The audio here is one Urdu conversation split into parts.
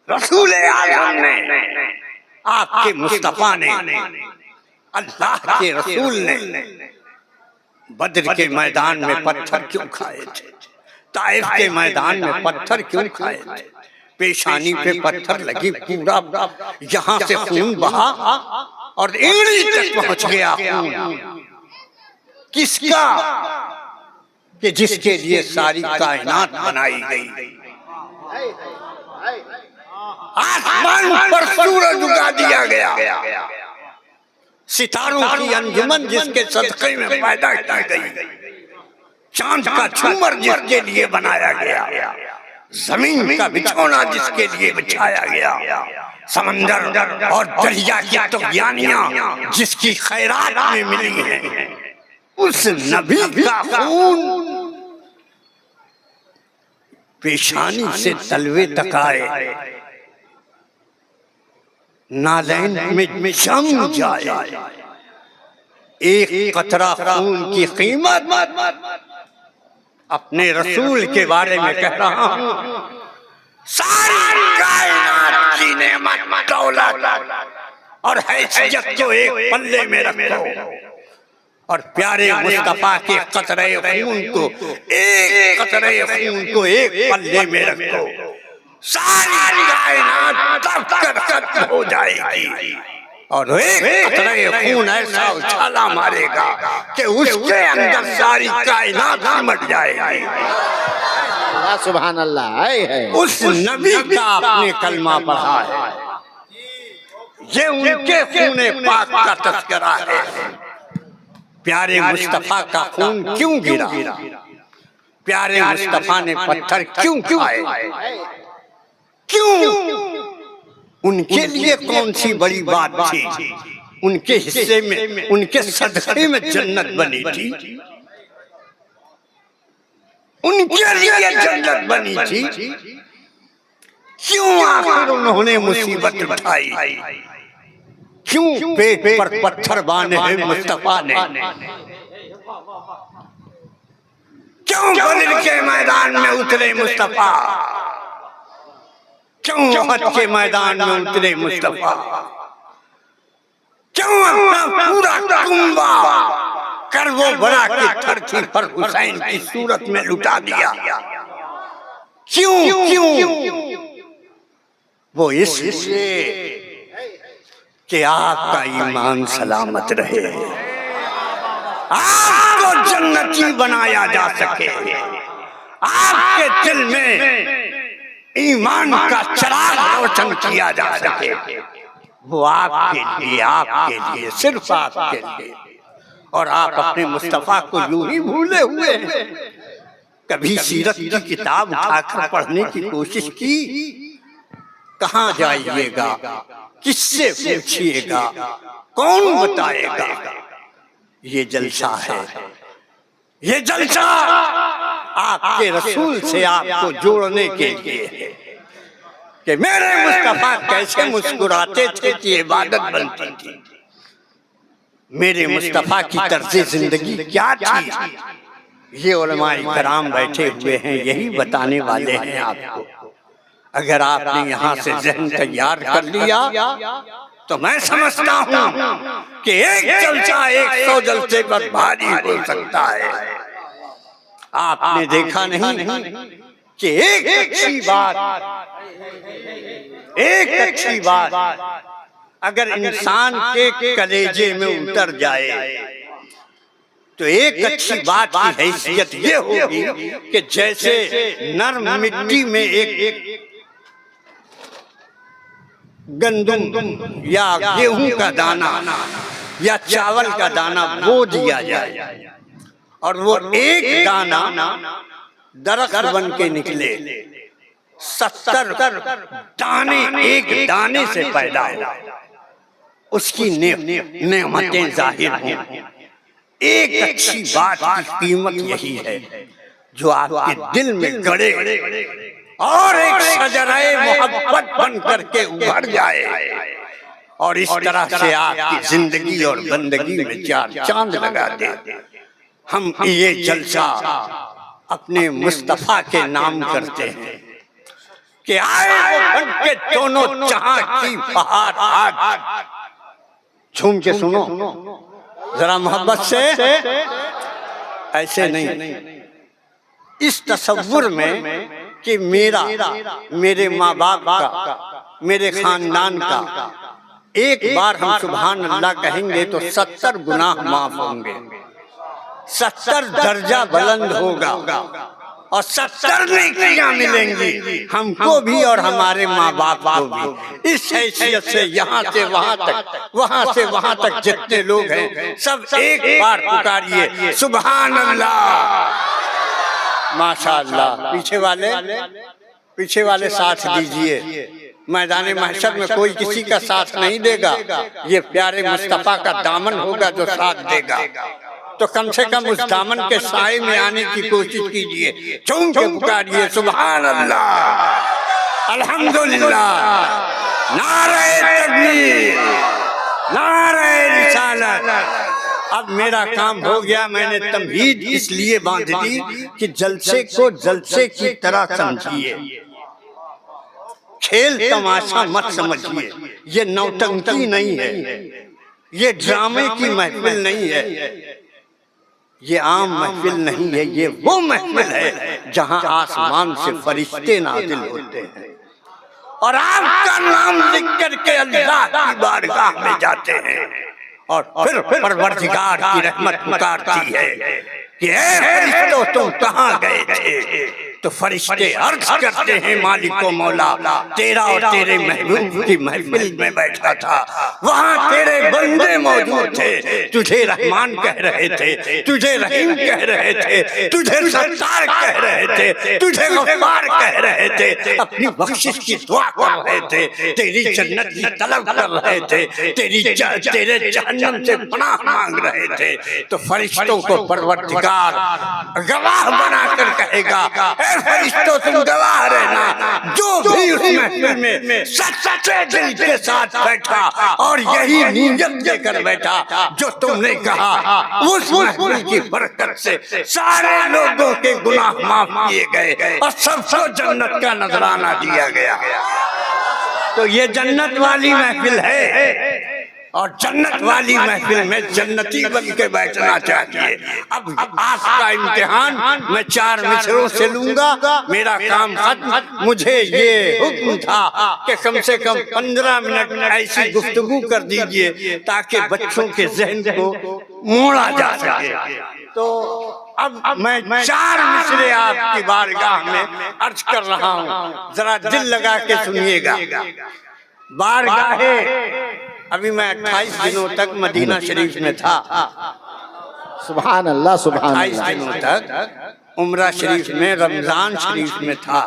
رسول اعظم نے، آپ کے مصطفیٰ نے، اللہ کے رسول نے بدر کے میدان میں پتھر کیوں کھائے تھے؟ طائف کے میدان میں پتھر کیوں کھائے تھے؟ پیشانی پہ پتھر لگی، پورا یہاں سے خون بہا اور ایڑی تک پہنچ گیا خون۔ کس کا؟ کہ جس کے لیے ساری کائنات بنائی گئی۔ آسمان پر سورج اگا دیا گیا، ستاروں کی انجمن جس کے صدقے میں پیدا کی گئی، چاند کا جھومر جس کے لیے بنایا گیا، زمین کا بچھونا جس کے لیے بچھایا گیا، سمندر اور دریا کی طغیانیاں جس کی خیرات میں ملی ہیں، اس نبی کا خون پیشانی سے تلوے تک آئے، نالین میں جم جائے۔ ایک قطرہ خون کی قیمت اپنے رسول کے بارے میں کہہ رہا ہوں، ساری کائنات کی نعمت دولت اور حیثیت کو ایک پلے میں رکھو، اور پیارے مصطفیٰ کے قطرے خون کو، ایک قطرے خون کو ایک پلے میں رکھو، ساری کائنات تب کر ختم ہو جائے گی، اور ایک قطرے خون ایسا اچھالا مارے گا کہ اس کے اندر ساری کائنات سمٹ جائے گی۔ سبحان اللہ۔ اس نبی کا آپ نے کلمہ پڑھا ہے، یہ ان کے خون پاک کا تذکرہ ہے۔ پیارے مصطفیٰ کا خون کیوں گرا؟ پیارے مصطفیٰ نے پتھر کیوں کھائے؟ کیوں؟ ان کے لیے کون سی بڑی بات تھی؟ ان کے حصے میں، ان کے صدقے میں جنت بنی تھی، ان کے لیے جنت بنی تھی، کیوں آخر انہوں نے مصیبت اٹھائی؟ کیوں پیٹ پر پتھر باندھے ہیں مصطفیٰ نے؟ کیوں بدر کے میدان میں اترے مصطفیٰ؟ کیوں احد کے میدان میں اترے مصطفیٰ؟ کیوں اپنا پورا کنبہ کرب و بلا کی دھرتی پر حسین کی صورت میں لٹا دیا؟ کیوں؟ وہ اس لیے کہ آپ کا ایمان سلامت رہے، آپ کو جنتی بنایا جا سکے، آپ کے دل میں ایمان کا چراغ روشن کیا جا سکے۔ وہ آپ کے لیے، آپ کے لیے، صرف آپ کے لیے۔ اور آپ اپنے مصطفیٰ کو یوں ہی بھولے ہوئے ہیں۔ کبھی سیرت کی کتاب اٹھا کر پڑھنے کی کوشش کی؟ کہاں جائیے گا؟ کس سے پوچھئے گا؟ کون بتائے گا؟ یہ جلسہ ہے، یہ جلسہ آپ کے رسول سے آپ کو جوڑنے کے لیے ہے کہ میرے مصطفیٰ کیسے مسکراتے تھے کہ عبادت بنتی تھی، میرے مصطفیٰ کی طرز زندگی کیا تھی۔ یہ علماء کرام بیٹھے ہوئے ہیں، یہی بتانے والے ہیں آپ کو۔ اگر آپ نے یہاں سے ذہن تیار کر لیا تو میں سمجھتا ہوں کہ ایک جلسہ 100 جلسے پر بھاری ہو سکتا ہے۔ آپ نے دیکھا نہیں کہ ایک اچھی بات اگر انسان کے کلیجے میں اتر جائے تو ایک اچھی بات کی حیثیت یہ ہوگی کہ جیسے نرم مٹی میں ایک گندم یا گیہوں کا دانہ یا چاول کا دانہ بو دیا جائے اور وہ ایک دانہ درخت بن کے نکلے، 70 دانے ایک دانے سے پیدا ہو، اس کی نعمتیں ظاہر ہوں۔ ایک اچھی بات کی قیمت یہی ہے جو آپ کے دل میں گڑے اور ایک شجرہ محبت بن کر کے ابھر جائے، اور اس طرح سے آپ کی زندگی اور بندگی میں 4 چاند لگا دے۔ ہم یہ جلسہ اپنے مصطفیٰ کے نام کرتے ہیں کہ آئے وہ جب کے دونوں جہاں کی بہار آج جھوم کے سنو ذرا محبت سے، ایسے نہیں، اس تصور میں کہ میرے ماں باپ کا، میرے خاندان کا ایک بار ہم سبحان اللہ کہیں گے تو 70 گناہ معاف ہوں گے، 70 درجہ بلند ہوگا اور 70 نیکیاں ملیں گی ہم کو بھی اور ہمارے ماں باپ کو بھی۔ اس حیثیت سے یہاں سے وہاں تک، وہاں سے وہاں تک جتنے لوگ ہیں سب ایک بار پکاریے سبحان اللہ، ماشاء اللہ۔ پیچھے والے ساتھ دیجئے، میدان محشر میں کوئی کسی کا ساتھ نہیں دے گا، یہ پیارے مصطفیٰ کا دامن ہوگا جو ساتھ دے گا، تو کم سے کم اس دامن کے سائے میں آنے کی کوشش کیجئے، جھوم کے پکاریے سبحان اللہ، الحمدللہ، نعرہ تکبیر، نعرہ رسالت۔ اب میرا کام ہو گیا، میں نے تمہید اس لیے باندھ دی کہ جلسے کو جلسے کی طرح سمجھیے، کھیل تماشا مت سمجھیے، یہ نوٹنکی نہیں ہے، یہ ڈرامے کی محفل نہیں ہے، یہ عام محفل نہیں ہے، یہ وہ محفل ہے جہاں آسمان سے فرشتے نازل ہوتے ہیں اور آپ کا نام لکھ کر کے اللہ کی بارگاہ میں جاتے ہیں، اور پھر پروردگار کی رحمت پکارتی ہے کہ اے فرشتوں تم کہاں گئے تھے؟ تو فرشتے عرض کرتے ہیں مالک و مولا تیرا اور تیرے محبوب کی محفل میں بیٹھا تھا، وہاں تیرے بندے موجود تھے، تجھے رحمان کہہ رہے تھے، تجھے رحیم کہہ رہے تھے، تجھے ستار کہہ رہے تھے، تجھے غفار کہہ رہے تھے، اپنی بخشش کی دعا کر رہے تھے، تیری جنت کی طلب کر رہے تھے، تیرے جہنم سے پناہ مانگ رہے تھے۔ تو فرشتوں کو پروردگار گواہ بنا کر کہے گا اے فرشتوں تم گواہ رہنا، جو بھی اس محفل میں سچے دل کے ساتھ بیٹھا اور یہی نیت لے کر بیٹھا جو تم نے کہا، اس محفل کی برکت سے سارے لوگوں کے گناہ معاف کیے گئے اور سب کو جنت کا نذرانہ دیا گیا۔ تو یہ جنت والی محفل ہے اور جنت والی محفل میں جنتی بن کے بیٹھنا چاہیے۔ اب آج کا امتحان میں 4 مصروں سے لوں گا، میرا کام ختم۔ مجھے یہ حکم تھا کہ کم سے کم 15 منٹ ایسی گفتگو کر دیجئے تاکہ بچوں کے ذہن کو موڑا جا سکے۔ تو اب میں 4 مصرے آپ کی بارگاہ میں عرض کر رہا ہوں، ذرا دل لگا کے سنیے گا۔ بارگاہ ابھی میں 28 دنوں تک مدینہ شریف میں تھا، سبحان اللہ سبحان 28 اللہ۔ دنوں تک عمرہ شریف میں، رمضان شریف میں تھا۔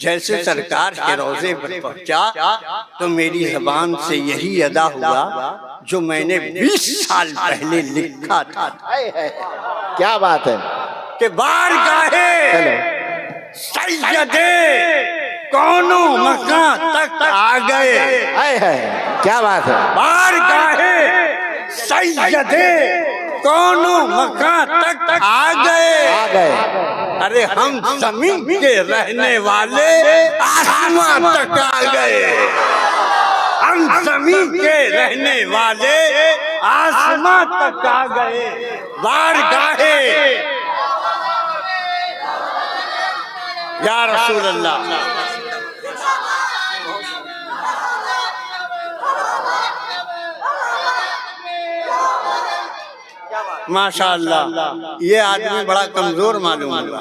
جیسے سرکار کے روضے پر پہنچا تو میری زبان سے یہی ادا ہوا جو میں نے 20 سال پہلے لکھا تھا۔ کیا بات ہے کہ بارگاہ سیدے کونوں مکان تک آ گئے، کیا بات ہے، بارگاہ سیدے کونوں مکان تک آ گئے۔ ارے ہم زمین کے رہنے والے آسمان تک آ گئے، ہم زمین کے رہنے والے آسمان تک آ گئے۔ بارگاہ یا رسول اللہ، ماشاءاللہ یہ آدمی بڑا کمزور معلوم ہوا،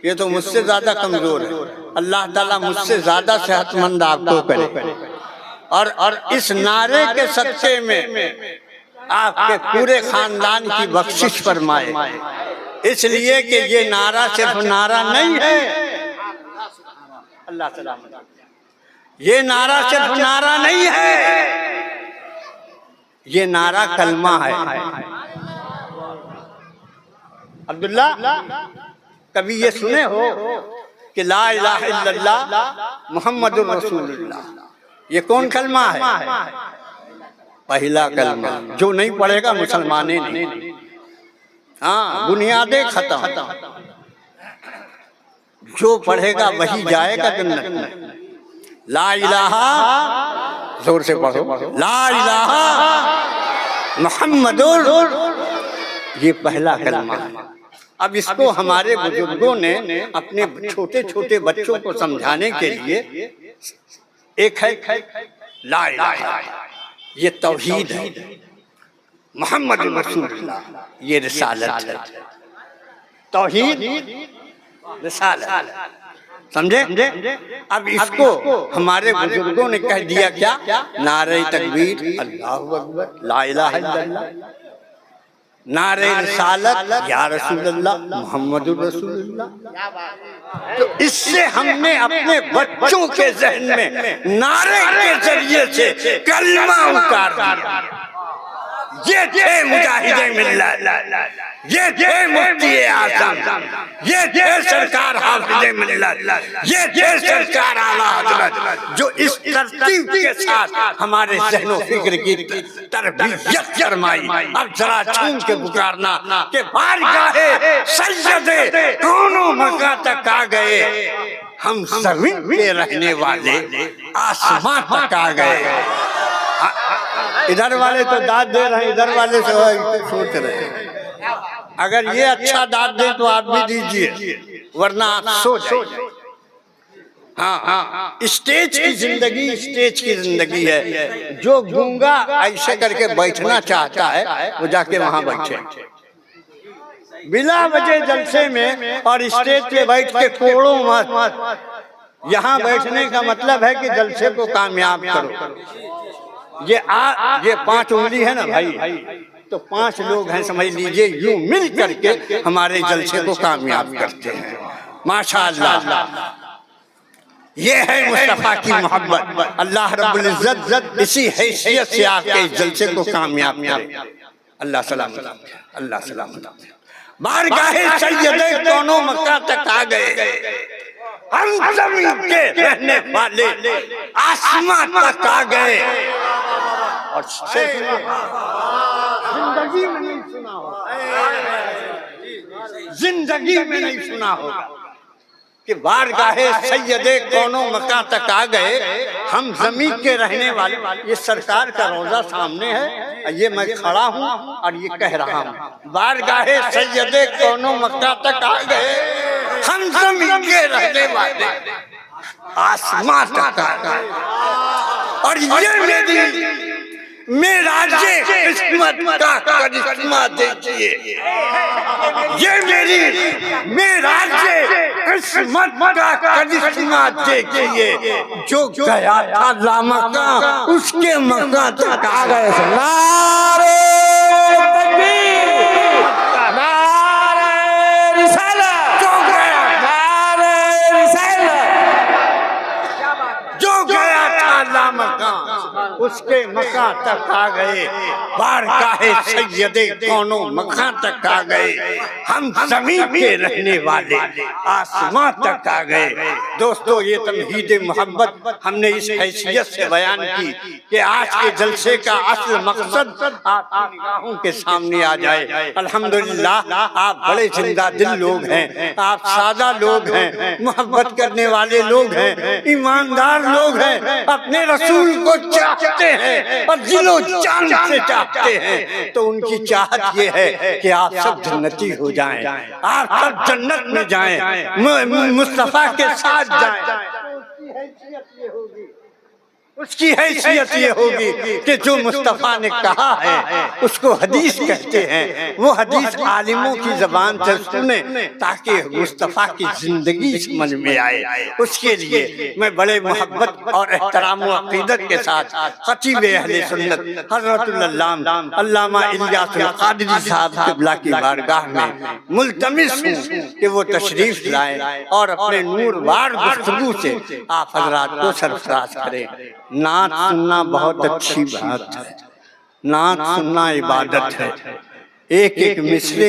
یہ تو مجھ سے زیادہ کمزور ہے۔ اللہ تعالیٰ مجھ سے زیادہ صحت مند آپ کو کرے، اور اس نعرے کے صدقے میں آپ کے پورے خاندان کی بخشش فرمائے، اس لیے کہ یہ نعرہ صرف نعرہ نہیں ہے، اللہ سلامت، یہ نعرہ صرف نعرہ نہیں ہے، یہ نعرہ کلمہ ہے۔ عبداللہ کبھی یہ سنے ہو کہ لا الہ الا اللہ محمد الرسول اللہ، یہ کون کلمہ ہے؟ پہلا کلمہ، جو نہیں پڑھے گا مسلمانے نہیں، ہاں بنیادیں ختم، جو پڑھے گا وہی جائے گا جنت میں۔ لا الہ، زور سے پڑھو، لا الہ محمد، یہ پہلا کلمہ ہے۔ اب اس کو ہمارے بزرگوں نے اپنے چھوٹے چھوٹے بچوں کو سمجھانے کے لیے، ایک ہے لا الہ، یہ توحید ہے، محمد رسول اللہ یہ رسالت ہے، توحید رسالت، سمجھے؟ اب اس کو ہمارے بزرگوں نے کہہ دیا کیا؟ نعرہ تکبیر اللہ اکبر لا الہ الا اللہ، نعرہ رسالت یا رسول اللہ محمد رسول اللہ۔ تو اس سے ہم نے اپنے بچوں کے ذہن میں نعرے کے ذریعے سے کلمہ اتار دیا۔ یہ تھے مجاہد ملت، یہ تھے مفتی اعظم، یہ تھے سرکار حافظ ملت، یہ تھے سرکار اعلیٰ حضرت، جو اس ترتیب کے ساتھ ہمارے ذہن و فکر کی تربیت فرمائی۔ اب ذرا چھوم کے پکارنا کہ بارگاہ سید کونوں مکہ تک آ گئے، ہم زمین پہ رہنے والے آسمان تک آ گئے۔ ادھر والے تو داد دے رہے ہیں، ادھر والے سے سوچ رہے ہیں۔ اگر یہ اچھا داد دیں تو آپ بھی دیجئے، ورنہ آپ سو جائیے۔ ہاں، اسٹیج کی زندگی اسٹیج کی زندگی ہے۔ جو گونگا ایسے کر کے بیٹھنا چاہتا ہے وہ جا کے وہاں بیٹھے، بلا وجہ جلسے میں اور اسٹیج پہ بیٹھ کے کوڑوں مت۔ یہاں بیٹھنے کا مطلب ہے کہ جلسے کو کامیاب کرو۔ یہ 5 انگلی ہے نا بھائی، تو 5 لوگ ہیں، سمجھ لیجئے یوں مل کر کے ہمارے جلسے کو کامیاب کرتے ہیں۔ ماشاءاللہ، یہ ہے مصطفیٰ کی محبت۔ اللہ رب العزت اسی حیثیت سے آپ کے جلسے کو کامیاب کرے۔ اللہ سلامت، اللہ سلامت۔ بارگاہ سید کونوں مکہ تک آ گئے، ہم زمین کے رہنے والے آسمان تک آ گئے۔ اور زندگی میں نہیں سنا ہوگا، زندگی میں نہیں سنا ہوگا کہ بارگاہ سید کونوں مکہ تک آ گئے، ہم زمین کے رہنے والے۔ یہ سرکار کا روضہ سامنے ہے، یہ میں کھڑا ہوں اور یہ کہہ رہا ہوں، بارگاہ سید کونوں مکہ تک آ گئے، ہم زمین کے رہنے والے آسمان تک آ گئے۔ اور یہ میری معراج قسمت کا کرشمہ دیکھیے، یہ میری معراج قسمت کا کرشمہ دیکھیے، جو گیا تھا لامکاں اس کے مکہ تک آ گئے۔ نعرہ تکبیر، نعرہ رسالت، جو گیا، نعرہ رسالت، جو گیا تھا لامکاں اس کے مکہ تک آ گئے، بارگاہ سید کونوں مکہ تک آ گئے، ہم زمین کے رہنے والے آسمان تک آ گئے۔ دوستو، یہ تمہید محبت ہم نے اس حیثیت سے بیان کی کہ آج کے جلسے کا اصل مقصد آپ کی نگاہوں کے سامنے آ جائے۔ الحمدللہ آپ بڑے زندہ دل لوگ ہیں، آپ سادہ لوگ ہیں، محبت کرنے والے لوگ ہیں، ایماندار لوگ ہیں، اپنے رسول کو چاہتے ہیں اور دل و جان سے چاہتے ہیں۔ تو ان کی چاہت یہ ہے کہ آپ سب جنتی ہو جائیں، آپ سب جنت میں جائیں، مصطفیٰ کے ساتھ جائیں۔ اس کی حیثیت یہ ہوگی کہ جو مصطفیٰ نے کہا ہے اس کو حدیث کہتے ہیں، وہ حدیث عالموں کی زبان سے سنیں تاکہ مصطفیٰ کی زندگی سمجھ میں آئے۔ اس کے لیے میں بڑے محبت اور احترام و عقیدت کے ساتھ خطیب اہل سنت حضرت علامہ الیاس القادری صاحب قبلہ کی بارگاہ میں ملتمس ہوں کہ وہ تشریف لائیں اور اپنے نور بار گفتگو سے آپ حضرات کو سرفراز کریں۔ نعت سننا بہت اچھی بات ہے، نعت سننا عبادت ہے، ایک ایک مصرے